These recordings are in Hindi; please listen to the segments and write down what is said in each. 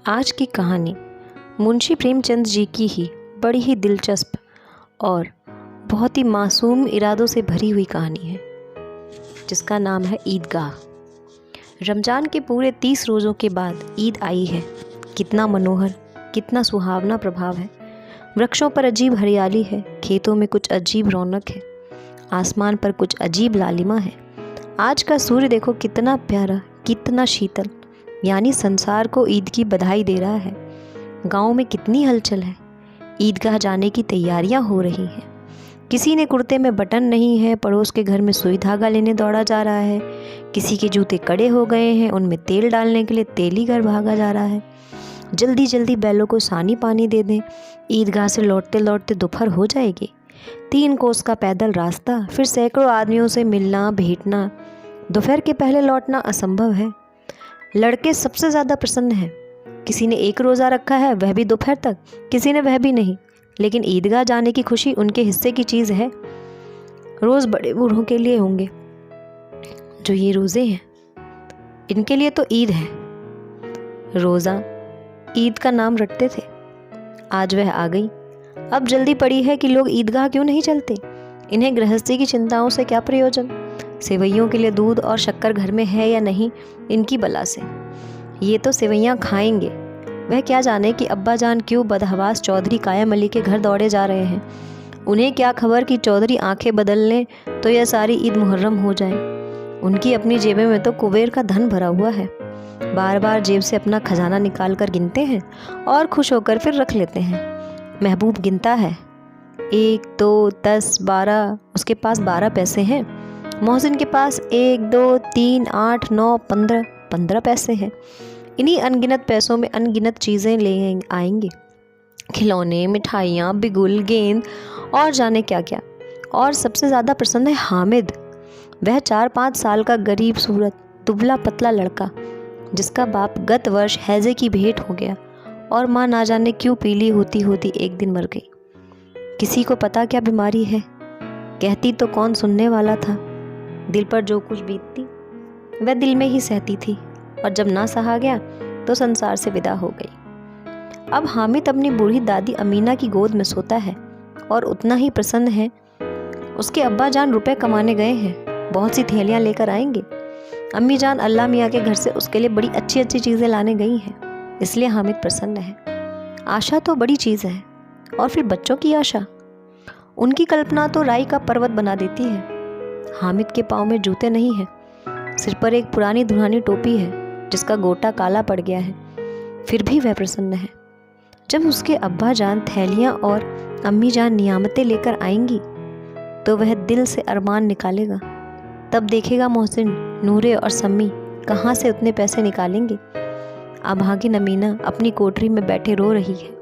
आज की कहानी मुंशी प्रेमचंद जी की ही बड़ी ही दिलचस्प और बहुत ही मासूम इरादों से भरी हुई कहानी है, जिसका नाम है ईदगाह। रमज़ान के पूरे 30 रोज़ों के बाद ईद आई है। कितना मनोहर, कितना सुहावना प्रभाव है। वृक्षों पर अजीब हरियाली है, खेतों में कुछ अजीब रौनक है, आसमान पर कुछ अजीब लालिमा है। आज का सूर्य देखो कितना प्यारा, कितना शीतल, यानी संसार को ईद की बधाई दे रहा है। गांव में कितनी हलचल है। ईदगाह जाने की तैयारियां हो रही हैं। किसी ने कुर्ते में बटन नहीं है, पड़ोस के घर में सुई धागा लेने दौड़ा जा रहा है। किसी के जूते कड़े हो गए हैं, उनमें तेल डालने के लिए तेली घर भागा जा रहा है। जल्दी जल्दी बैलों को सानी पानी दे दें, ईदगाह से लौटते लौटते दोपहर हो जाएगी। 3 कोस का पैदल रास्ता, फिर सैकड़ों आदमियों से मिलना भेंटना। दोपहर के पहले लौटना असंभव है। लड़के सबसे ज़्यादा प्रसन्न हैं। किसी ने 1 रोज़ा रखा है, वह भी दोपहर तक, किसी ने वह भी नहीं। लेकिन ईदगाह जाने की खुशी उनके हिस्से की चीज़ है। रोज़ बड़े बूढ़ों के लिए होंगे जो ये रोज़े हैं, इनके लिए तो ईद है। रोज़ा ईद का नाम रटते थे, आज वह आ गई। अब जल्दी पड़ी है कि लोग ईदगाह क्यों नहीं चलते। इन्हें गृहस्थी की चिंताओं से क्या प्रयोजन। सेवैयों के लिए दूध और शक्कर घर में है या नहीं, इनकी बला से। ये तो सेवैयाँ खाएंगे। वह क्या जाने कि अब्बा जान क्यों बदहवास चौधरी कायम अली के घर दौड़े जा रहे हैं। उन्हें क्या खबर कि चौधरी आंखें बदल लें तो यह सारी ईद मुहर्रम हो जाए। उनकी अपनी जेबें में तो कुबेर का धन भरा हुआ है। बार बार जेब से अपना खजाना निकाल कर गिनते हैं और खुश होकर फिर रख लेते हैं। महबूब गिनता है, 1 2 10 12, उसके पास 12 पैसे हैं। मोहसिन के पास 1 2 3 8 9 15 पैसे हैं। इन्हीं अनगिनत पैसों में अनगिनत चीज़ें ले आएंगे, खिलौने, मिठाइयाँ, बिगुल, गेंद और जाने क्या क्या। और सबसे ज़्यादा प्रसन्न है हामिद। वह 4-5 साल का गरीब सूरत दुबला पतला लड़का, जिसका बाप गत वर्ष हैजे की भेंट हो गया और माँ ना जाने क्यों पीली होती होती एक दिन मर गई। किसी को पता क्या बीमारी है, कहती तो कौन सुनने वाला था। दिल पर जो कुछ बीतती वह दिल में ही सहती थी, और जब ना सहा गया तो संसार से विदा हो गई। अब हामिद अपनी बूढ़ी दादी अमीना की गोद में सोता है और उतना ही प्रसन्न है। उसके अब्बा जान रुपए कमाने गए हैं, बहुत सी थैलियाँ लेकर आएंगे। अम्मी जान अल्लाह मियाँ के घर से उसके लिए बड़ी अच्छी अच्छी चीज़ें लाने गई हैं, इसलिए हामिद प्रसन्न है। आशा तो बड़ी चीज़ है, और फिर बच्चों की आशा, उनकी कल्पना तो राई का पर्वत बना देती है। हामिद के पाँव में जूते नहीं हैं, सिर पर एक पुरानी धुनानी टोपी है जिसका गोटा काला पड़ गया है, फिर भी वह प्रसन्न है। जब उसके अब्बा जान थैलियाँ और अम्मी जान नियामतें लेकर आएंगी तो वह दिल से अरमान निकालेगा। तब देखेगा मोहसिन, नूरे और सम्मी कहाँ से उतने पैसे निकालेंगे। अभागिन अमीना अपनी कोठरी में बैठे रो रही है।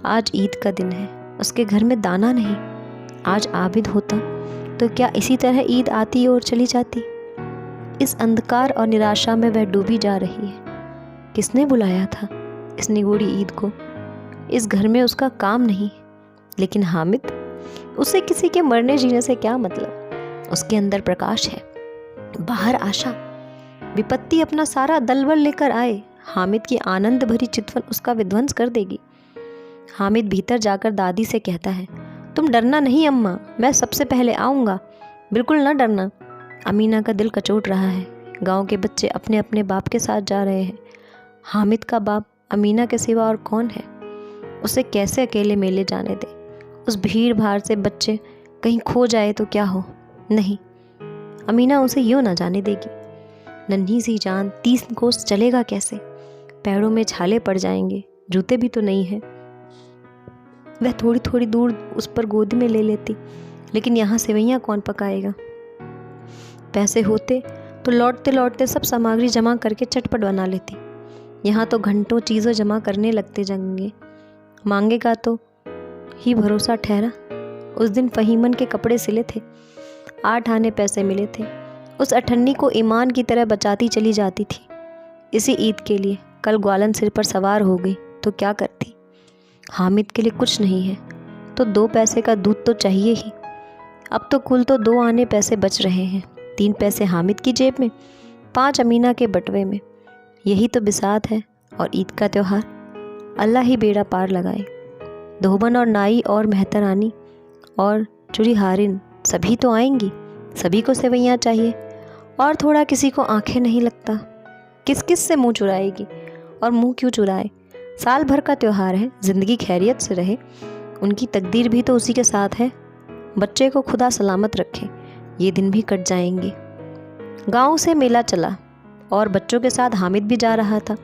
आज ईद का दिन है, उसके घर में दाना नहीं। आज आबिद होता तो क्या इसी तरह ईद आती और चली जाती। इस अंधकार और निराशा में वह डूबी जा रही है। किसने बुलाया था इस निगूढ़ी ईद को। इस घर में उसका काम नहीं, लेकिन हामिद, उसे किसी के मरने जीने से क्या मतलब। उसके अंदर प्रकाश है, बाहर आशा। विपत्ति अपना सारा दलबल लेकर आए, हामिद की आनंद भरी चितवन उसका विध्वंस कर देगी। हामिद भीतर जाकर दादी से कहता है, तुम डरना नहीं अम्मा, मैं सबसे पहले आऊँगा, बिल्कुल न डरना। अमीना का दिल कचोट रहा है। गांव के बच्चे अपने अपने बाप के साथ जा रहे हैं। हामिद का बाप अमीना के सिवा और कौन है। उसे कैसे अकेले मेले जाने दे। उस भीड़ भाड़ से बच्चे कहीं खो जाए तो क्या हो। नहीं, अमीना उसे यूँ ना जाने देगी। नन्ही सी जान 30 कोस चलेगा कैसे। पैरों में छाले पड़ जाएंगे, जूते भी तो नहीं हैं। वह थोड़ी थोड़ी दूर उस पर गोदी में ले लेती, लेकिन यहाँ सेवैयाँ कौन पकाएगा। पैसे होते तो लौटते लौटते सब सामग्री जमा करके चटपट बना लेती। यहाँ तो घंटों चीज़ें जमा करने लगते जाएंगे। मांगेगा तो ही भरोसा ठहरा। उस दिन फहीमन के कपड़े सिले थे, 8 आने पैसे मिले थे। उस अठन्नी को ईमान की तरह बचाती चली जाती थी इसी ईद के लिए। कल ग्वालन सिर पर सवार हो गई तो क्या करती। हामिद के लिए कुछ नहीं है तो 2 पैसे का दूध तो चाहिए ही। अब तो कुल तो 2 आने पैसे बच रहे हैं। 3 पैसे हामिद की जेब में, 5 अमीना के बटवे में। यही तो बिसात है। और ईद का त्यौहार अल्लाह ही बेड़ा पार लगाए। धोबन और नाई और मेहतरानी और चुड़ीहारिन सभी तो आएंगी, सभी को सेवैयाँ चाहिए। और थोड़ा किसी को आंखें नहीं लगता, किस किस से मुंह चुराएगी, और मुंह क्यों चुराए। साल भर का त्यौहार है, ज़िंदगी खैरियत से रहे, उनकी तकदीर भी तो उसी के साथ है। बच्चे को खुदा सलामत रखे, ये दिन भी कट जाएंगे। गांव से मेला चला और बच्चों के साथ हामिद भी जा रहा था।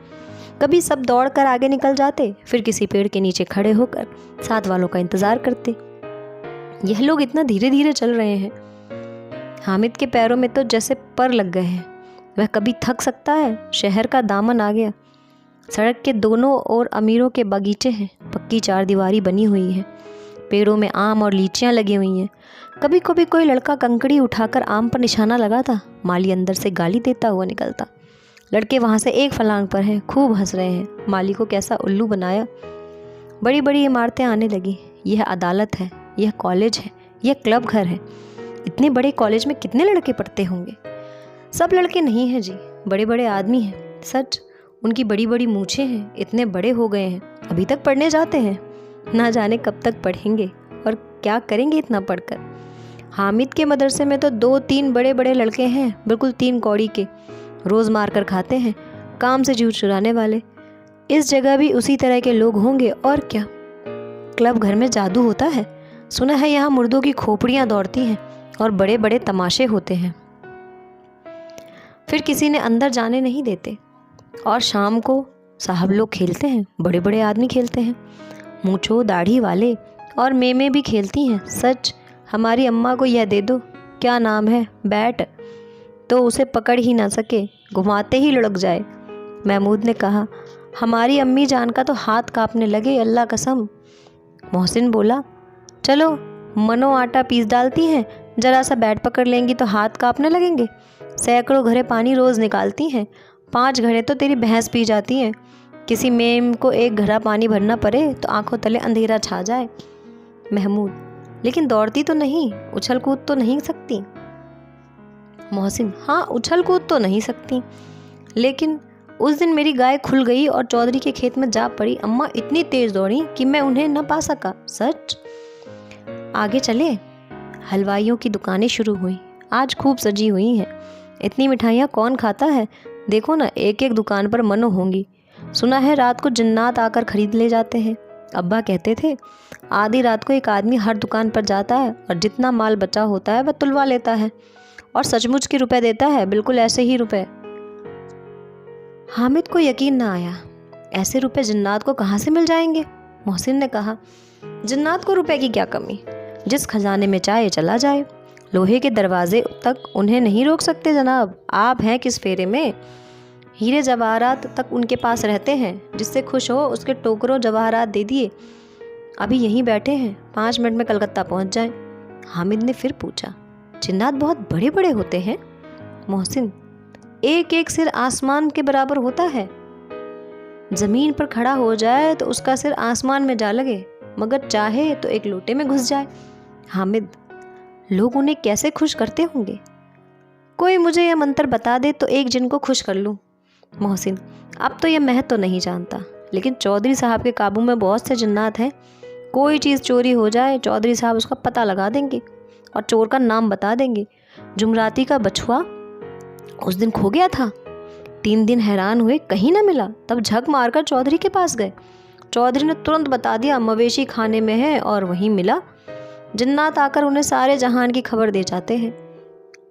कभी सब दौड़कर आगे निकल जाते, फिर किसी पेड़ के नीचे खड़े होकर साथ वालों का इंतज़ार करते। यह लोग इतना धीरे धीरे चल रहे हैं। हामिद के पैरों में तो जैसे पर लग गए हैं। वह कभी थक सकता है। शहर का दामन आ गया। सड़क के दोनों ओर अमीरों के बगीचे हैं, पक्की चारदीवारी बनी हुई है, पेड़ों में आम और लीचियां लगी हुई हैं। कभी कभी कोई लड़का कंकड़ी उठाकर आम पर निशाना लगाता, माली अंदर से गाली देता हुआ निकलता। लड़के वहाँ से एक फलांग पर हैं, खूब हंस रहे हैं, माली को कैसा उल्लू बनाया। बड़ी बड़ी इमारतें आने लगी। यह अदालत है, यह कॉलेज है, यह क्लब घर है। इतने बड़े कॉलेज में कितने लड़के पढ़ते होंगे। सब लड़के नहीं हैं जी, बड़े बड़े आदमी हैं। सच, उनकी बड़ी बड़ी मूछें हैं, इतने बड़े हो गए हैं, अभी तक पढ़ने जाते हैं। ना जाने कब तक पढ़ेंगे और क्या करेंगे इतना पढ़कर। हामिद के मदरसे में तो 2-3 बड़े बड़े लड़के हैं, बिल्कुल 3 कौड़ी के, रोज़ मार कर खाते हैं, काम से जूझ चुराने वाले। इस जगह भी उसी तरह के लोग होंगे और क्या। क्लब घर में जादू होता है, सुना है यहाँ मुर्दों की खोपड़ियाँ दौड़ती हैं और बड़े बड़े तमाशे होते हैं। फिर किसी ने अंदर जाने नहीं देते। और शाम को साहब लोग खेलते हैं, बड़े बड़े आदमी खेलते हैं, मूंछों दाढ़ी वाले, और मेमे भी खेलती हैं। सच, हमारी अम्मा को यह दे दो, क्या नाम है, बैट, तो उसे पकड़ ही ना सके, घुमाते ही लुढ़क जाए। महमूद ने कहा, हमारी अम्मी जान का तो हाथ कांपने लगे, अल्लाह कसम। मोहसिन बोला, चलो मनो आटा पीस डालती हैं, जरा सा बैट पकड़ लेंगी तो हाथ कांपने लगेंगे। सैकड़ों घड़े पानी रोज़ निकालती हैं, 5 घड़े तो तेरी भैंस पी जाती हैं। किसी मेम को एक घड़ा पानी भरना पड़े तो आंखों तले अंधेरा छा जाए। महमूद, लेकिन दौड़ती तो नहीं, उछल कूद तो नहीं सकती। मोहसिन, हाँ उछल कूद तो नहीं सकती, लेकिन उस दिन मेरी गाय खुल गई और चौधरी के खेत में जा पड़ी। अम्मा इतनी तेज दौड़ी कि मैं उन्हें न पा सका। सच। आगे चले। हलवाइयों की दुकानें शुरू हुई, आज खूब सजी हुई हैं। इतनी मिठाइयाँ कौन खाता है। देखो ना, एक एक दुकान पर मनो होंगी। सुना है रात को जिन्नात आकर खरीद ले जाते हैं। अब्बा कहते थे आधी रात को एक आदमी हर दुकान पर जाता है और जितना माल बचा होता है वह तुलवा लेता है और सचमुच के रुपए देता है, बिल्कुल ऐसे ही रुपए। हामिद को यकीन ना आया, ऐसे रुपए जिन्नात को कहाँ से मिल जाएंगे। मोहसिन ने कहा, जिन्नात को रुपए की क्या कमी, जिस खजाने में चाहे चला जाए, लोहे के दरवाजे तक उन्हें नहीं रोक सकते जनाब। आप हैं किस फेरे में। हीरे जवाहरात तक उनके पास रहते हैं, जिससे खुश हो उसके टोकरों जवाहरात दे दिए। अभी यहीं बैठे हैं, 5 मिनट में कलकत्ता पहुंच जाएं। हामिद ने फिर पूछा, जिन्नात बहुत बड़े बड़े होते हैं। मोहसिन, एक एक सिर आसमान के बराबर होता है। जमीन पर खड़ा हो जाए तो उसका सिर आसमान में जा लगे, मगर चाहे तो एक लोटे में घुस जाए। हामिद, लोग उन्हें कैसे खुश करते होंगे। कोई मुझे यह मंत्र बता दे तो एक जिन को खुश कर लूं। मोहसिन, अब तो यह महत तो नहीं जानता, लेकिन चौधरी साहब के काबू में बहुत से जिन्नात हैं। कोई चीज़ चोरी हो जाए, चौधरी साहब उसका पता लगा देंगे और चोर का नाम बता देंगे। जुमराती का बछुआ उस दिन खो गया था। 3 दिन हैरान हुए, कहीं ना मिला। तब झक मारकर चौधरी के पास गए। चौधरी ने तुरंत बता दिया मवेशी खाने में है, और वहीं मिला। जिन्नात आकर उन्हें सारे जहान की खबर दे जाते हैं।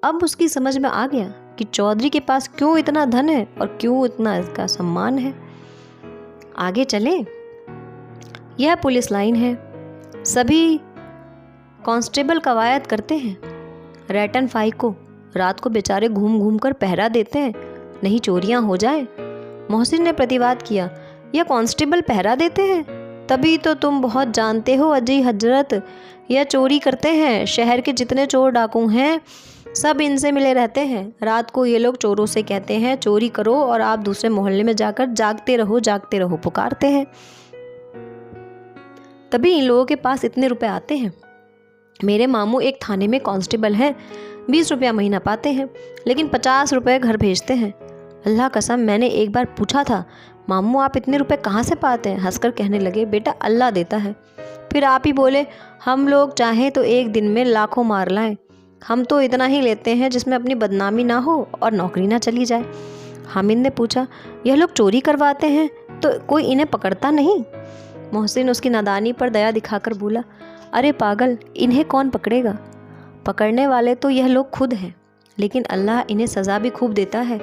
अब उसकी समझ में आ गया कि चौधरी के पास क्यों इतना धन है और क्यों इतना इसका सम्मान है। आगे चले। यह पुलिस लाइन है, सभी कांस्टेबल कवायद करते हैं। रैटन फाई को रात को बेचारे घूम घूम कर पहरा देते हैं, नहीं चोरियां हो जाए। मोहसिन ने प्रतिवाद किया, यह कांस्टेबल पहरा देते हैं, तभी तो तुम बहुत जानते हो अजी हजरत, यह चोरी करते हैं। शहर के जितने चोर डाकू हैं सब इनसे मिले रहते हैं। रात को ये लोग चोरों से कहते हैं चोरी करो, और आप दूसरे मोहल्ले में जाकर जागते रहो पुकारते हैं। तभी इन लोगों के पास इतने रुपए आते हैं। मेरे मामू एक थाने में कांस्टेबल हैं, 20 रुपया महीना पाते हैं, लेकिन 50 रुपये घर भेजते हैं। अल्लाह कसम, मैंने एक बार पूछा था, मामू आप इतने रुपए कहाँ से पाते हैं? हंसकर कहने लगे, बेटा अल्लाह देता है। फिर आप ही बोले, हम लोग चाहें तो एक दिन में लाखों मार लाएं। हम तो इतना ही लेते हैं जिसमें अपनी बदनामी ना हो और नौकरी ना चली जाए। हामिद ने पूछा, यह लोग चोरी करवाते हैं तो कोई इन्हें पकड़ता नहीं? मोहसिन उसकी नादानी पर दया दिखाकर बोला, अरे पागल, इन्हें कौन पकड़ेगा? पकड़ने वाले तो यह लोग खुद हैं, लेकिन अल्लाह इन्हें सज़ा भी खूब देता है।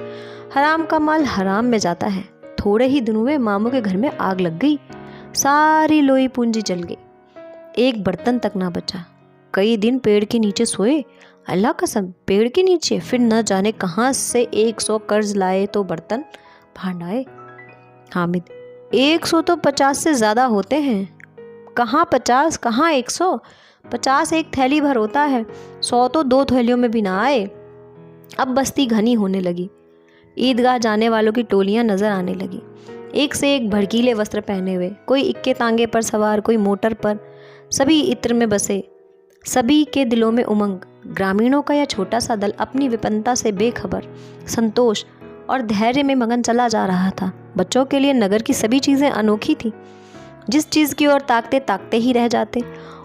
हराम का माल हराम में जाता है। थोड़े ही दिनों में मामू के घर में आग लग गई, सारी लोई पूंजी जल गई, एक बर्तन तक ना बचा। कई दिन पेड़ के नीचे सोए, अल्लाह कसम पेड़ के नीचे। फिर न जाने कहाँ से 100 कर्ज लाए तो बर्तन भांड आए। हामिद, 100 तो 50 से ज़्यादा होते हैं। कहाँ 50, कहाँ 100? 50 एक थैली भर होता है, 100 तो 2 थैलियों में भी ना आए। अब बस्ती घनी होने लगी। ईदगाह जाने वालों की टोलियां नजर आने लगी, एक से एक भड़कीले वस्त्र पहने हुए, कोई इक्के तांगे पर सवार, कोई मोटर पर। सभी इत्र में बसे, सभी के दिलों में उमंग। ग्रामीणों का यह छोटा सा दल अपनी विपन्नता से बेखबर, संतोष और धैर्य में मगन चला जा रहा था। बच्चों के लिए नगर की सभी चीज़ें अनोखी थी। जिस चीज़ की ओर ताकते ताकते ही रह जाते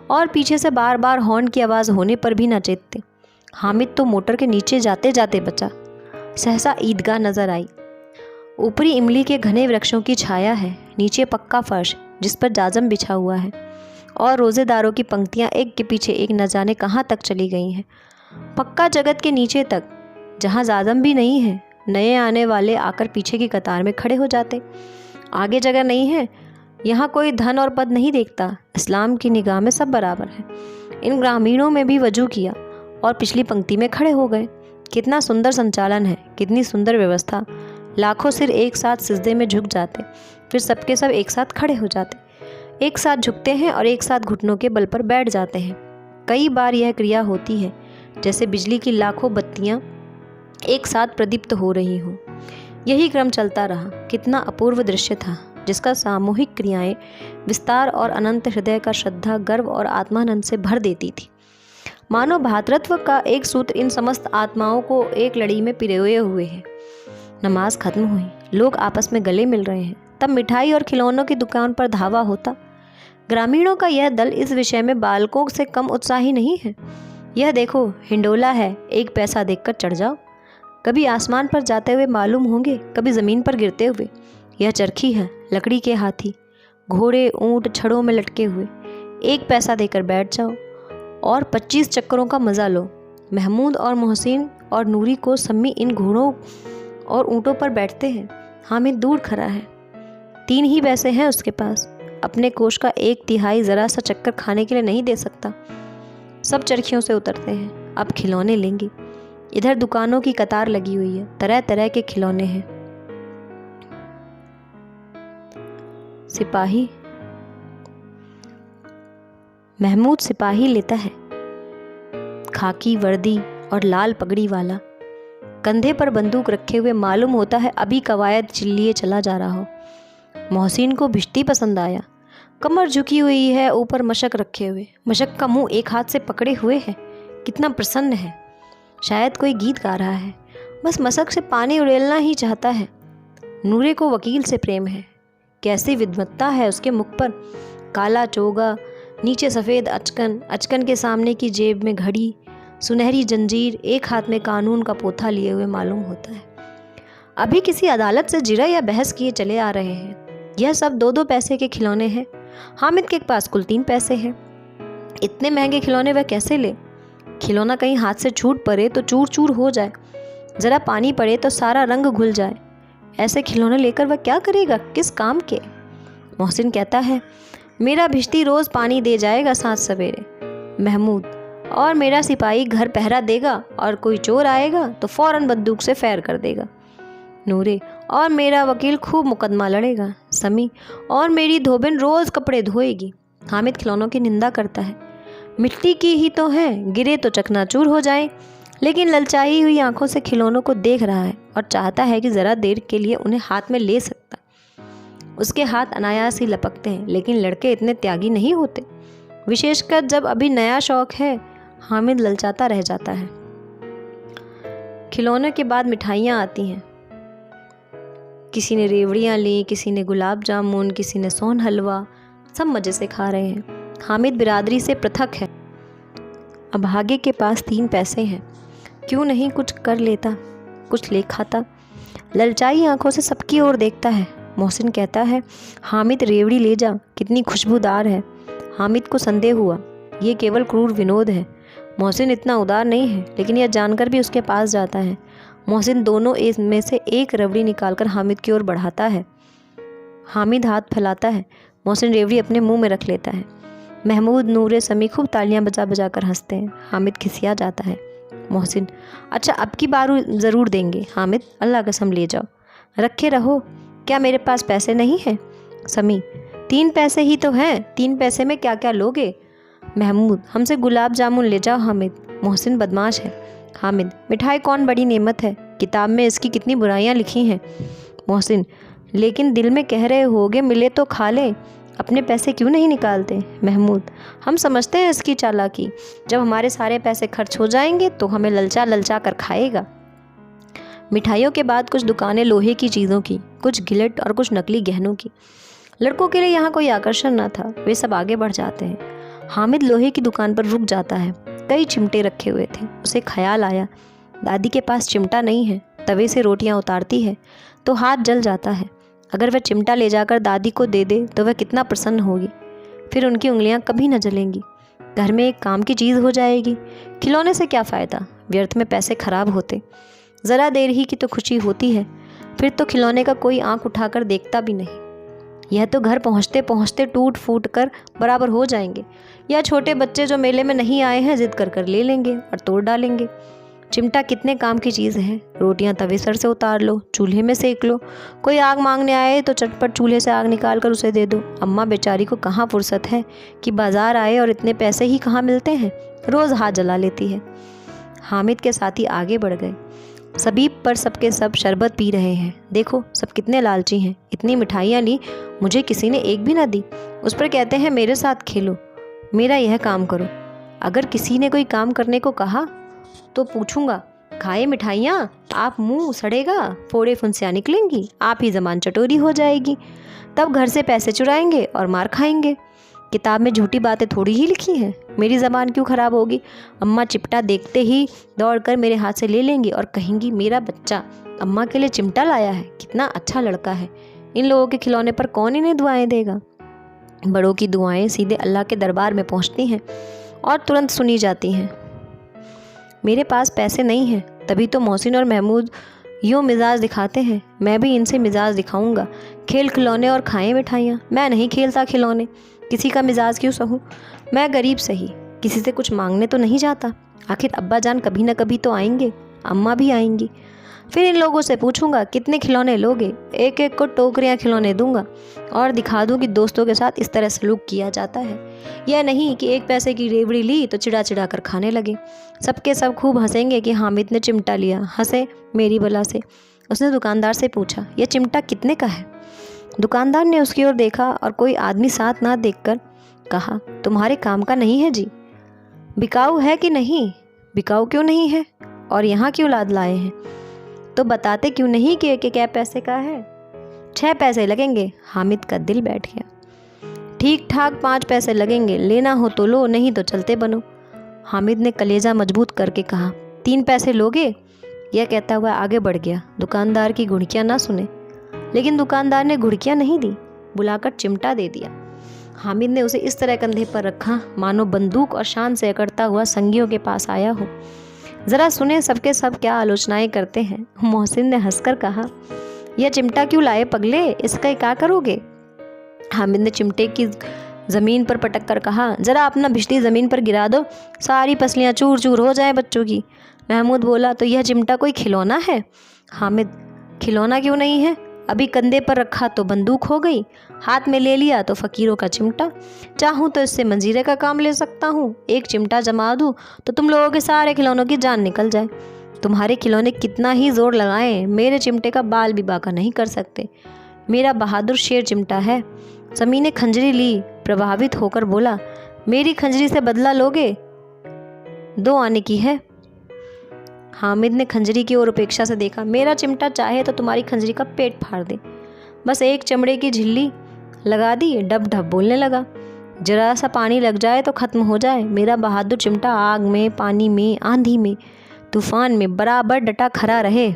और पीछे से बार बार हॉर्न की आवाज़ होने पर भी न चेतते। हामिद तो मोटर के नीचे जाते जाते बचा। सहसा ईदगाह नजर आई। ऊपरी इमली के घने वृक्षों की छाया है, नीचे पक्का फर्श जिस पर जाजम बिछा हुआ है, और रोजेदारों की पंक्तियां एक के पीछे एक न जाने कहाँ तक चली गई हैं। पक्का जगत के नीचे तक, जहाँ जाजम भी नहीं है। नए आने वाले आकर पीछे की कतार में खड़े हो जाते। आगे जगह नहीं है, यहाँ कोई धन और पद नहीं देखता। इस्लाम की निगाह में सब बराबर है। इन ग्रामीणों में भी वजू किया और पिछली पंक्ति में खड़े हो गए। कितना सुंदर संचालन है, कितनी सुंदर व्यवस्था। लाखों सिर एक साथ सिजदे में झुक जाते, फिर सबके सब एक साथ खड़े हो जाते, एक साथ झुकते हैं और एक साथ घुटनों के बल पर बैठ जाते हैं। कई बार यह क्रिया होती है जैसे बिजली की लाखों बत्तियां एक साथ प्रदीप्त हो रही हों। यही क्रम चलता रहा। कितना अपूर्व दृश्य था, जिसका सामूहिक क्रियाएं विस्तार और अनंत हृदय का श्रद्धा, गर्व और आत्मानंद से भर देती थी। मानो भातृत्व का एक सूत्र इन समस्त आत्माओं को एक लड़ी में पिरोए हुए है। नमाज खत्म हुई, लोग आपस में गले मिल रहे हैं। तब मिठाई और खिलौनों की दुकान पर धावा होता। ग्रामीणों का यह दल इस विषय में बालकों से कम उत्साही नहीं है। यह देखो, हिंडोला है, 1 पैसा देकर चढ़ जाओ। कभी आसमान पर जाते हुए मालूम होंगे, कभी ज़मीन पर गिरते हुए। यह चरखी है, लकड़ी के हाथी, घोड़े ऊंट छड़ों में लटके हुए। 1 पैसा देकर बैठ जाओ और 25 चक्करों का मज़ा लो। महमूद और मोहसिन और नूरी को सम्मी इन घोड़ों और ऊँटों पर बैठते हैं। हामिद दूर खड़ा है, 3 ही पैसे हैं उसके पास। अपने कोष का 1/3 ज़रा सा चक्कर खाने के लिए नहीं दे सकता। सब चरखियों से उतरते हैं, अब खिलौने लेंगे। इधर दुकानों की कतार लगी हुई है, तरह तरह के खिलौने हैं। सिपाही, महमूद सिपाही लेता है, खाकी वर्दी और लाल पगड़ी वाला, कंधे पर बंदूक रखे हुए। मालूम होता है अभी कवायद चिल्लिए चला जा रहा हो। मोहसिन को भिश्ती पसंद आया। कमर झुकी हुई है, ऊपर मशक रखे हुए, मशक का मुंह एक हाथ से पकड़े हुए है। कितना प्रसन्न है, शायद कोई गीत गा रहा है, बस मशक से पानी उड़ेलना ही चाहता है। नूरे को वकील से प्रेम है। कैसी विद्वत्ता है उसके मुख पर। काला चोगा, नीचे सफ़ेद अचकन, अचकन के सामने की जेब में घड़ी, सुनहरी जंजीर, एक हाथ में कानून का पोथा लिए हुए मालूम होता है। अभी किसी अदालत से जिरा या बहस किए चले आ रहे हैं। यह सब 2-2 पैसे के खिलौने हैं। हामिद के पास कुल 3 पैसे हैं। इतने महंगे खिलौने वह कैसे ले? खिलौना कहीं हाथ से छूट पड़े तो चूर चूर हो जाए, ज़रा पानी पड़े तो सारा रंग घुल जाए। ऐसे खिलौने लेकर वह क्या करेगा, किस काम के? मोहसिन कहता है, मेरा भिश्ती रोज़ पानी दे जाएगा साँझ सवेरे। महमूद, और मेरा सिपाही घर पहरा देगा और कोई चोर आएगा तो फौरन बंदूक से फैर कर देगा। नूरे, और मेरा वकील खूब मुकदमा लड़ेगा। समी, और मेरी धोबिन रोज़ कपड़े धोएगी। हामिद खिलौनों की निंदा करता है, मिट्टी की ही तो है, गिरे तो चकनाचूर हो जाए। लेकिन ललचाई हुई आंखों से खिलौनों को देख रहा है और चाहता है कि ज़रा देर के लिए उन्हें हाथ में ले सकता। उसके हाथ अनायास ही लपकते हैं, लेकिन लड़के इतने त्यागी नहीं होते, विशेषकर जब अभी नया शौक है। हामिद ललचाता रह जाता है। खिलौनों के बाद मिठाइयाँ आती हैं। किसी ने रेवड़ियाँ ली, किसी ने गुलाब जामुन, किसी ने सोन हलवा। सब मज़े से खा रहे हैं। हामिद बिरादरी से पृथक है। अभागे के पास 3 पैसे हैं, क्यों नहीं कुछ कर लेता, कुछ ले खाता। ललचाई आंखों से सबकी ओर देखता है। मोहसिन कहता है, हामिद रेवड़ी ले जा, कितनी खुशबूदार है। हामिद को संदेह हुआ, ये केवल क्रूर विनोद है। मोहसिन इतना उदार नहीं है, लेकिन यह जानकर भी उसके पास जाता है। मोहसिन दोनों में से एक रबड़ी निकालकर हामिद की ओर बढ़ाता है। हामिद हाथ फैलाता है। मोहसिन रेवड़ी अपने मुंह में रख लेता है। महमूद, नूरे, समी खूब तालियां बजा बजा कर हंसते हैं। हामिद खिसिया जाता है। मोहसिन, अच्छा अब की बार ज़रूर देंगे। हामिद, अल्लाह कसम ले जाओ, रखे रहो, क्या मेरे पास पैसे नहीं हैं। समी, 3 पैसे ही तो हैं, 3 पैसे में क्या क्या लोगे। महमूद, हमसे गुलाब जामुन ले जाओ। हामिद, मोहसिन बदमाश है। हामिद, मिठाई कौन बड़ी नेमत है, किताब में इसकी कितनी बुराइयां लिखी हैं। मोहसिन, लेकिन दिल में कह रहे होगे मिले तो खा ले, अपने पैसे क्यों नहीं निकालते। महमूद, हम समझते हैं इसकी चालाकी, जब हमारे सारे पैसे खर्च हो जाएंगे तो हमें ललचा ललचा कर खाएगा। मिठाइयों के बाद कुछ दुकानें लोहे की चीज़ों की, कुछ गिलेट और कुछ नकली गहनों की। लड़कों के लिए यहाँ कोई आकर्षण न था, वे सब आगे बढ़ जाते हैं। हामिद लोहे की दुकान पर रुक जाता है। कई चिमटे रखे हुए थे। उसे ख्याल आया, दादी के पास चिमटा नहीं है। तवे से रोटियां उतारती है तो हाथ जल जाता है। अगर वह चिमटा ले जाकर दादी को दे दे तो वह कितना प्रसन्न होगी। फिर उनकी उंगलियां कभी न जलेंगी। घर में एक काम की चीज़ हो जाएगी। खिलौने से क्या फ़ायदा, व्यर्थ में पैसे खराब होते। ज़रा देर ही की तो खुशी होती है, फिर तो खिलौने का कोई आंख उठाकर देखता भी नहीं। यह तो घर पहुँचते पहुँचते टूट फूट कर बराबर हो जाएंगे, या छोटे बच्चे जो मेले में नहीं आए हैं जिद कर कर ले लेंगे और तोड़ डालेंगे। चिमटा कितने काम की चीज़ है। रोटियां तवे सर से उतार लो, चूल्हे में सेक लो। कोई आग मांगने आए तो चटपट चूल्हे से आग निकाल कर उसे दे दो। अम्मा बेचारी को कहाँ फुर्सत है कि बाजार आए और इतने पैसे ही कहाँ मिलते हैं, रोज़ हाथ जला लेती है। हामिद के साथी आगे बढ़ गए। सबीब पर सबके सब शरबत पी रहे हैं। देखो सब कितने लालची हैं, इतनी मिठाइयाँ ली, मुझे किसी ने एक भी ना दी। उस पर कहते हैं मेरे साथ खेलो, मेरा यह काम करो। अगर किसी ने कोई काम करने को कहा तो पूछूंगा, खाए मिठाइयाँ, आप मुंह सड़ेगा, फोड़े फुंसियाँ निकलेंगी, आप ही जबान चटोरी हो जाएगी। तब घर से पैसे चुराएंगे और मार खाएंगे। किताब में झूठी बातें थोड़ी ही लिखी हैं, मेरी ज़बान क्यों ख़राब होगी। अम्मा चिमटा देखते ही दौड़कर मेरे हाथ से ले लेंगी और कहेंगी मेरा बच्चा अम्मा के लिए चिमटा लाया है, कितना अच्छा लड़का है। इन लोगों के खिलौने पर कौन इन्हें दुआएं देगा। बड़ों की दुआएं सीधे अल्लाह के दरबार में पहुंचती हैं और तुरंत सुनी जाती हैं। मेरे पास पैसे नहीं हैं, तभी तो मोहसिन और महमूद यूँ मिजाज दिखाते हैं। मैं भी इनसे मिजाज दिखाऊंगा। खेल खिलौने और खाएं मिठाइयाँ। मैं नहीं खेलता खिलौने, किसी का मिजाज क्यों सहूँ। मैं गरीब सही, किसी से कुछ मांगने तो नहीं जाता। आखिर अब्बा जान कभी न कभी तो आएंगे, अम्मा भी आएंगी। फिर इन लोगों से पूछूंगा कितने खिलौने लोगे, एक एक को टोकरियाँ खिलौने दूंगा और दिखा दूँ कि दोस्तों के साथ इस तरह सलूक किया जाता है। यह नहीं कि 1 पैसे की रेवड़ी ली तो चिड़ा चिड़ा कर खाने लगे। सबके सब खूब हंसेंगे कि हामिद ने चिमटा लिया। हंसे मेरी बला से। उसने दुकानदार से पूछा, यह चिमटा कितने का है। दुकानदार ने उसकी ओर देखा और कोई आदमी साथ ना देखकर कहा, तुम्हारे काम का नहीं है जी। बिकाऊ है कि नहीं। बिकाऊ क्यों नहीं है, और यहाँ क्यों लाद लाए हैं। तो बताते क्यों नहीं कि एक क्या पैसे का है। 6 पैसे लगेंगे। हामिद का दिल बैठ गया। ठीक ठाक 5 पैसे लगेंगे, लेना हो तो लो, नहीं तो चलते बनो। हामिद ने कलेजा मजबूत करके कहा, 3 पैसे लोगे। यह कहता हुआ आगे बढ़ गया। दुकानदार की घुड़कियाँ ना सुने, लेकिन दुकानदार ने घुड़कियाँ नहीं दी, बुलाकर चिमटा दे दिया। हामिद ने उसे इस तरह कंधे पर रखा मानो बंदूक और शान से अकड़ता हुआ संगियों के पास आया हो। ज़रा सुने सबके सब क्या आलोचनाएं करते हैं। मोहसिन ने हंसकर कहा, यह चिमटा क्यों लाए पगले, इसका क्या करोगे। हामिद ने चिमटे की ज़मीन पर पटक कर कहा, ज़रा अपना बिजली ज़मीन पर गिरा दो, सारी पसलियाँ चूर चूर हो जाए बच्चों की। महमूद बोला, तो यह चिमटा कोई खिलौना है। हामिद, खिलौना क्यों नहीं है, अभी कंधे पर रखा तो बंदूक हो गई, हाथ में ले लिया तो फ़कीरों का चिमटा। चाहूँ तो इससे मंजीरे का काम ले सकता हूँ। एक चिमटा जमा दूँ तो तुम लोगों के सारे खिलौनों की जान निकल जाए। तुम्हारे खिलौने कितना ही जोर लगाएं, मेरे चिमटे का बाल भी बाका नहीं कर सकते। मेरा बहादुर शेर चिमटा है। समी ने खंजरी ली, प्रभावित होकर बोला, मेरी खंजरी से बदला लोगे। 2 आने की है। हामिद ने खंजरी की ओर उपेक्षा से देखा। मेरा चिमटा चाहे तो तुम्हारी खंजरी का पेट फाड़ दे। बस एक चमड़े की झिल्ली लगा दी, डब ढब बोलने लगा। जरा सा पानी लग जाए तो खत्म हो जाए। मेरा बहादुर चिमटा आग में, पानी में, आंधी में, तूफान में बराबर डटा खड़ा रहे।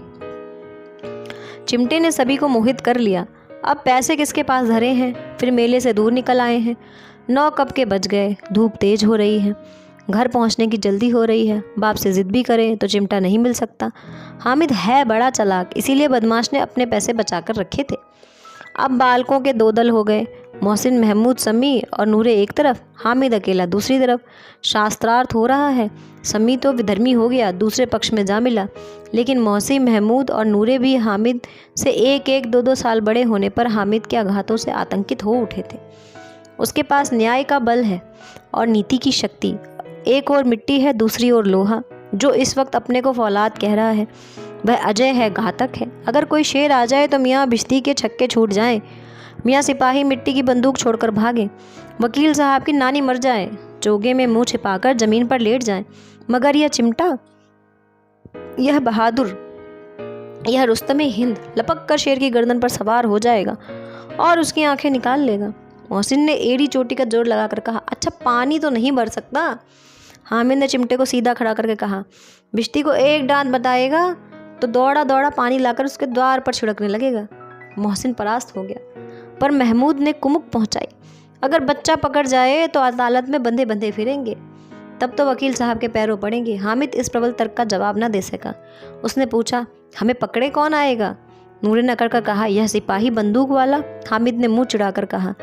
चिमटे ने सभी को मोहित कर लिया। अब पैसे किसके पास धरे हैं। फिर मेले से दूर निकल आए हैं। 9 कब के बज गए। धूप तेज हो रही है। घर पहुंचने की जल्दी हो रही है। बाप से जिद भी करें तो चिमटा नहीं मिल सकता। हामिद है बड़ा चालाक, इसीलिए बदमाश ने अपने पैसे बचा कर रखे थे। अब बालकों के 2 दल हो गए। मोहसिन, महमूद, समी और नूरे एक तरफ, हामिद अकेला दूसरी तरफ। शास्त्रार्थ हो रहा है। समी तो विधर्मी हो गया, दूसरे पक्ष में जा मिला। लेकिन मोहसिन, महमूद और नूरे भी हामिद से 1-1, 2-2 साल बड़े होने पर हामिद के आघातों से आतंकित हो उठे थे। उसके पास न्याय का बल है और नीति की शक्ति। एक ओर मिट्टी है, दूसरी ओर लोहा। जो इस वक्त अपने को फौलाद कह रहा है वह अजय है, घातक है। अगर कोई शेर आ जाए तो मियाँ बिश्ती के छक्के छूट जाएं। मियाँ सिपाही मिट्टी की बंदूक छोड़कर भागे। वकील साहब की नानी मर जाए, चोगे में मुंह छिपाकर जमीन पर लेट जाए। मगर यह चिमटा, यह बहादुर, यह रुस्तमे हिंद लपक कर शेर की गर्दन पर सवार हो जाएगा और उसकी आंखें निकाल लेगा। मोहसिन ने एड़ी चोटी का जोर लगाकर कहा, अच्छा पानी तो नहीं भर सकता। हामिद ने चिमटे को सीधा खड़ा करके कहा, बिश्ती को एक डांत बताएगा तो दौड़ा दौड़ा पानी लाकर उसके द्वार पर छिड़कने लगेगा। मोहसिन परास्त हो गया, पर महमूद ने कुमुक पहुंचाई। अगर बच्चा पकड़ जाए तो अदालत में बंधे बंधे फिरेंगे, तब तो वकील साहब के पैरों पड़ेंगे। हामिद इस प्रबल तर्क का जवाब न दे सका। उसने पूछा, हमें पकड़े कौन आएगा। नूरे ने अकड़ कर कहा, यह सिपाही बंदूक वाला। हामिद ने मुंह चिढ़ाकर कहा,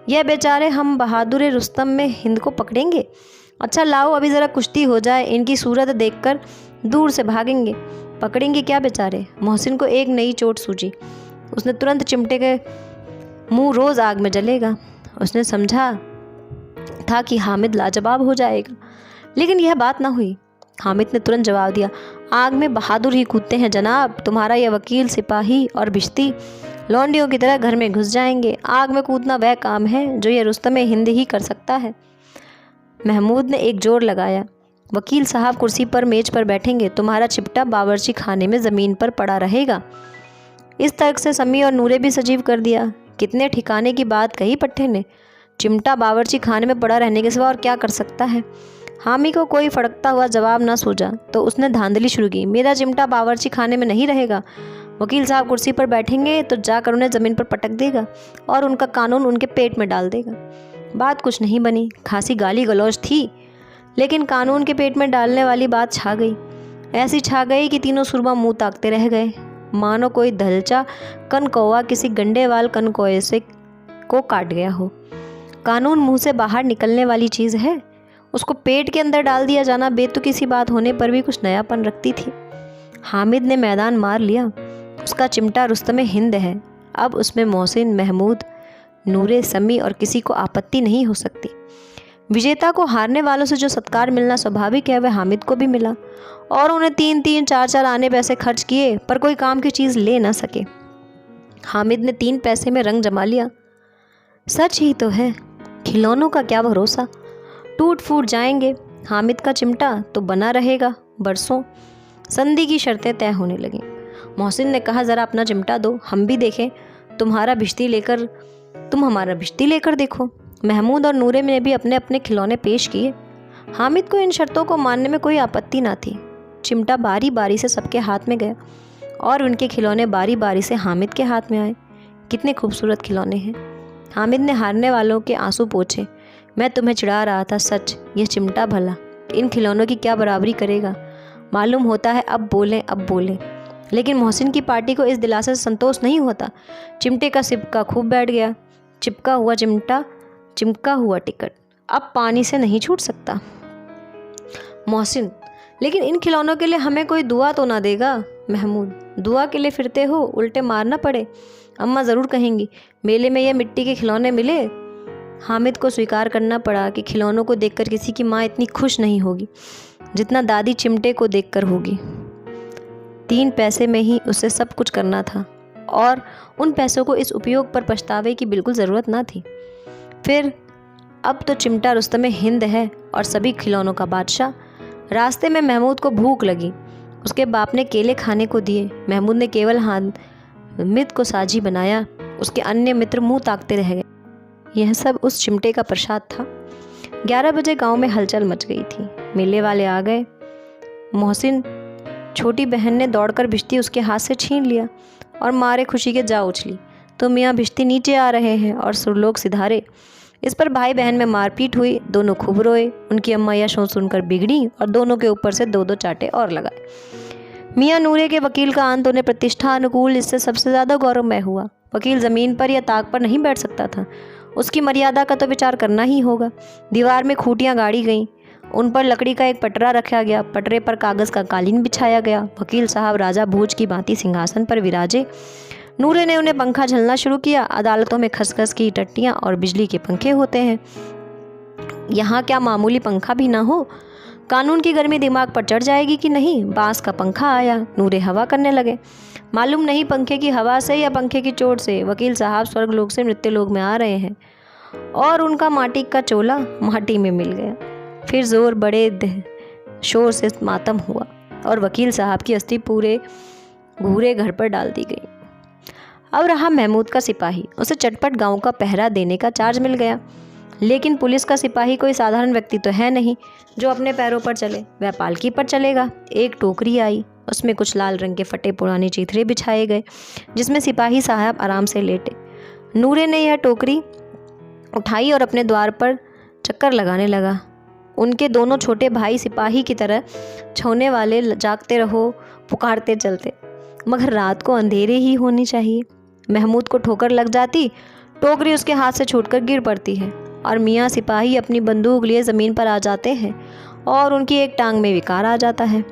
यह बेचारे हम बहादुर रुस्तम में हिंद को पकड़ेंगे। अच्छा लाओ अभी ज़रा कुश्ती हो जाए, इनकी सूरत देखकर दूर से भागेंगे। पकड़ेंगे क्या बेचारे। मोहसिन को एक नई चोट सूझी। उसने तुरंत चिमटे के मुंह रोज़ आग में जलेगा। उसने समझा था कि हामिद लाजवाब हो जाएगा, लेकिन यह बात ना हुई। हामिद ने तुरंत जवाब दिया, आग में बहादुर ही कूदते हैं जनाब। तुम्हारा यह वकील, सिपाही और बिश्ती लौंडियों की तरह घर में घुस जाएंगे। आग में कूदना वह काम है जो यह रुस्तमे हिंद ही कर सकता है। महमूद ने एक जोर लगाया, वकील साहब कुर्सी पर मेज पर बैठेंगे, तुम्हारा चिमटा बावर्ची खाने में ज़मीन पर पड़ा रहेगा। इस तर्क से समी और नूरे भी सजीव कर दिया। कितने ठिकाने की बात कही पट्टे ने। चिमटा बावर्ची खाने में पड़ा रहने के सिवा और क्या कर सकता है। हामी को कोई फड़कता हुआ जवाब ना सूझा तो उसने धांधली शुरू की, मेरा चिमटा बावर्ची खाने में नहीं रहेगा। वकील साहब कुर्सी पर बैठेंगे तो जाकर उन्हें ज़मीन पर पटक देगा और उनका कानून उनके पेट में डाल देगा। बात कुछ नहीं बनी। खासी गाली गलौज थी, लेकिन कानून के पेट में डालने वाली बात छा गई। ऐसी छा गई कि तीनों सुरमा मुंह ताकते रह गए, मानो कोई धलचा कनकौआ किसी गंडेवाल कनकौए से को काट गया हो। कानून मुंह से बाहर निकलने वाली चीज़ है, उसको पेट के अंदर डाल दिया जाना बेतुकी सी बात होने पर भी कुछ नयापन रखती थी। हामिद ने मैदान मार लिया। उसका चिमटा रुस्तमे हिंद है। अब उसमें मोहसिन, महमूद, नूरे, समी और किसी को आपत्ति नहीं हो सकती। विजेता को हारने वालों से जो सत्कार मिलना स्वाभाविक है वह हामिद को भी मिला, और उन्हें 3-3, 4-4 आने पैसे खर्च किए पर कोई काम की चीज़ ले ना सके। हामिद ने 3 पैसे में रंग जमा लिया। सच ही तो है, खिलौनों का क्या भरोसा, टूट फूट जाएंगे। हामिद का चिमटा तो बना रहेगा बरसों। संधि की शर्तें तय होने लगीं। मोहसिन ने कहा, ज़रा अपना चिमटा दो, हम भी देखें। तुम हमारा भिश्ती लेकर देखो। महमूद और नूरे ने भी अपने अपने खिलौने पेश किए। हामिद को इन शर्तों को मानने में कोई आपत्ति ना थी। चिमटा बारी बारी से सबके हाथ में गया और उनके खिलौने बारी बारी से हामिद के हाथ में आए। कितने खूबसूरत खिलौने हैं। हामिद ने हारने वालों के आंसू पोंछे। मैं तुम्हें चिढ़ा रहा था, सच यह चिमटा भला इन खिलौनों की क्या बराबरी करेगा। मालूम होता है अब बोलें। लेकिन मोहसिन की पार्टी को इस दिलासे से संतोष नहीं होता। चिमटे का सिक्का खूब बैठ गया। चिपका हुआ चिमटा, चिमका हुआ टिकट अब पानी से नहीं छूट सकता। मोहसिन, लेकिन इन खिलौनों के लिए हमें कोई दुआ तो ना देगा। महमूद, दुआ के लिए फिरते हो, उल्टे मारना पड़े। अम्मा ज़रूर कहेंगी, मेले में ये मिट्टी के खिलौने मिले। हामिद को स्वीकार करना पड़ा कि खिलौनों को देखकर किसी की माँ इतनी खुश नहीं होगी जितना दादी चिमटे को देखकर होगी। 3 पैसे में ही उसे सब कुछ करना था और उन पैसों को इस उपयोग पर पछतावे की बिल्कुल ज़रूरत ना थी। फिर अब तो चिमटा रुस्तमे हिंद है और सभी खिलौनों का बादशाह। रास्ते में महमूद को भूख लगी। उसके बाप ने केले खाने को दिए। महमूद ने केवल हामिद को साजी बनाया। उसके अन्य मित्र मुंह ताकते रह गए। यह सब उस चिमटे का प्रसाद था। 11 बजे गांव में हलचल मच गई थी। मेले वाले आ गए। मोहसिन छोटी बहन ने दौड़कर भिश्ती उसके हाथ से छीन लिया और मारे खुशी के जा उछली तो मियाँ भिश्ती नीचे आ रहे हैं और सुरलोक सिधारे। इस पर भाई बहन में मारपीट हुई। दोनों खूब रोए। उनकी अम्मा यह सुनकर बिगड़ी और दोनों के ऊपर से 2-2 चांटे और लगाए। मियाँ नूरे के वकील का अंत उन्हें प्रतिष्ठा अनुकूल इससे सबसे ज़्यादा गौरवमय हुआ। वकील ज़मीन पर या ताक पर नहीं बैठ सकता था। उसकी मर्यादा का तो विचार करना ही होगा। दीवार में खूंटियाँ गाड़ी गईं। उन पर लकड़ी का एक पटरा रखा गया। पटरे पर कागज़ का कालीन बिछाया गया। वकील साहब राजा भोज की भांति सिंहासन पर विराजे। नूरे ने उन्हें पंखा झलना शुरू किया। अदालतों में खसखस की टट्टियाँ और बिजली के पंखे होते हैं, यहाँ क्या मामूली पंखा भी ना हो? कानून की गर्मी दिमाग पर चढ़ जाएगी कि नहीं? बांस का पंखा आया। नूरे हवा करने लगे। मालूम नहीं पंखे की हवा से या पंखे की चोट से वकील साहब स्वर्गलोक से मृत्युलोक में आ रहे हैं और उनका माटी का चोला माटी में मिल गया। फिर जोर बड़े शोर से मातम हुआ और वकील साहब की अस्थि पूरे घूरे घर पर डाल दी गई। अब रहा महमूद का सिपाही। उसे चटपट गांव का पहरा देने का चार्ज मिल गया। लेकिन पुलिस का सिपाही कोई साधारण व्यक्ति तो है नहीं जो अपने पैरों पर चले। वह पालकी पर चलेगा। एक टोकरी आई। उसमें कुछ लाल रंग के फटे पुराने चीथड़े बिछाए गए जिसमें सिपाही साहब आराम से लेटे। नूरे ने यह टोकरी उठाई और अपने द्वार पर चक्कर लगाने लगा। उनके दोनों छोटे भाई सिपाही की तरह छौने वाले जागते रहो पुकारते चलते, मगर रात को अंधेरे ही होनी चाहिए। महमूद को ठोकर लग जाती, टोकरी उसके हाथ से छूटकर गिर पड़ती है और मियाँ सिपाही अपनी बंदूक लिए ज़मीन पर आ जाते हैं और उनकी एक टांग में विकार आ जाता है।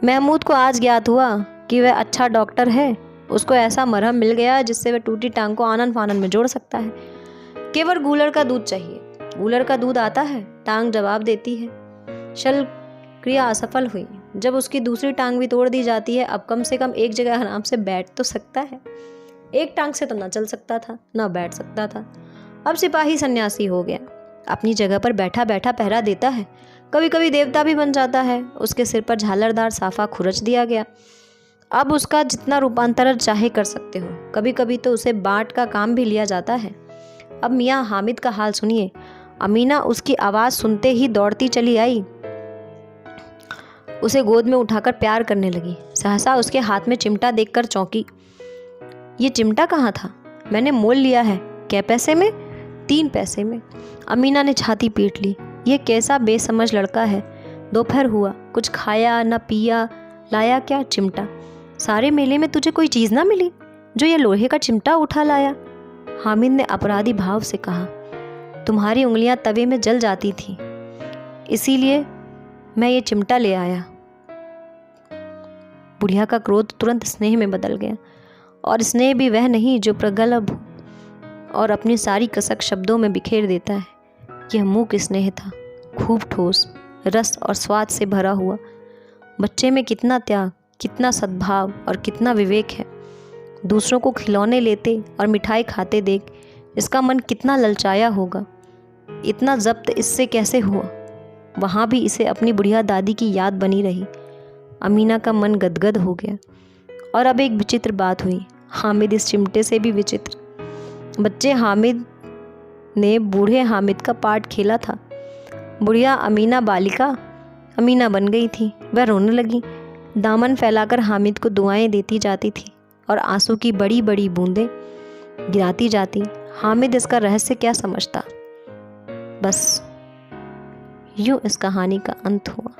महमूद को आज ज्ञात हुआ कि वह अच्छा डॉक्टर है। उसको ऐसा मरहम मिल गया जिससे वह टूटी टांग को आनन फानन में जोड़ सकता है। केवल गूलर का दूध चाहिए। गूलर का दूध आता है, टांग जवाब देती है। शल क्रिया असफल हुई। जब उसकी दूसरी टांग भी तोड़ दी जाती है, अब कम से कम एक जगह आराम से बैठ तो सकता है। एक टांग से तो न चल सकता था, न बैठ सकता था। अब सिपाही सन्यासी हो गया। अपनी जगह पर बैठा बैठा पहरा देता है। कभी कभी देवता भी बन जाता है। उसके सिर पर झालरदार साफा खुरच दिया गया। अब उसका जितना रूपांतरण चाहे कर सकते हो। कभी कभी तो उसे बाट का काम भी लिया जाता है। अब मियाँ हामिद का हाल सुनिए। अमीना उसकी आवाज़ सुनते ही दौड़ती चली आई। उसे गोद में उठाकर प्यार करने लगी। सहसा उसके हाथ में चिमटा देखकर चौंकी। ये चिमटा कहाँ था? मैंने मोल लिया है। कै पैसे में? 3 पैसे में। अमीना ने छाती पीट ली। ये कैसा बेसमझ लड़का है। दोपहर हुआ, कुछ खाया न पिया, लाया क्या? चिमटा। सारे मेले में तुझे कोई चीज़ ना मिली जो ये लोहे का चिमटा उठा लाया? हामिद ने अपराधी भाव से कहा। तुम्हारी उंगलियां तवे में जल जाती थी, इसीलिए मैं ये चिमटा ले आया। बुढ़िया का क्रोध तुरंत स्नेह में बदल गया, और स्नेह भी वह नहीं जो प्रगल्भ और अपनी सारी कसक शब्दों में बिखेर देता है। यह मूक स्नेह था, खूब ठोस, रस और स्वाद से भरा हुआ। बच्चे में कितना त्याग, कितना सद्भाव और कितना विवेक है। दूसरों को खिलौने लेते और मिठाई खाते देख इसका मन कितना ललचाया होगा। इतना जब्त इससे कैसे हुआ? वहाँ भी इसे अपनी बुढ़िया दादी की याद बनी रही। अमीना का मन गदगद हो गया। और अब एक विचित्र बात हुई। हामिद इस चिमटे से भी विचित्र। बच्चे हामिद ने बूढ़े हामिद का पार्ट खेला था। बुढ़िया अमीना बालिका अमीना बन गई थी। वह रोने लगी, दामन फैलाकर हामिद को दुआएं देती जाती थी और आंसू की बड़ी बड़ी बूंदें गिराती जाती। हामिद इसका रहस्य क्या समझता? बस यूं इस कहानी का अंत हुआ।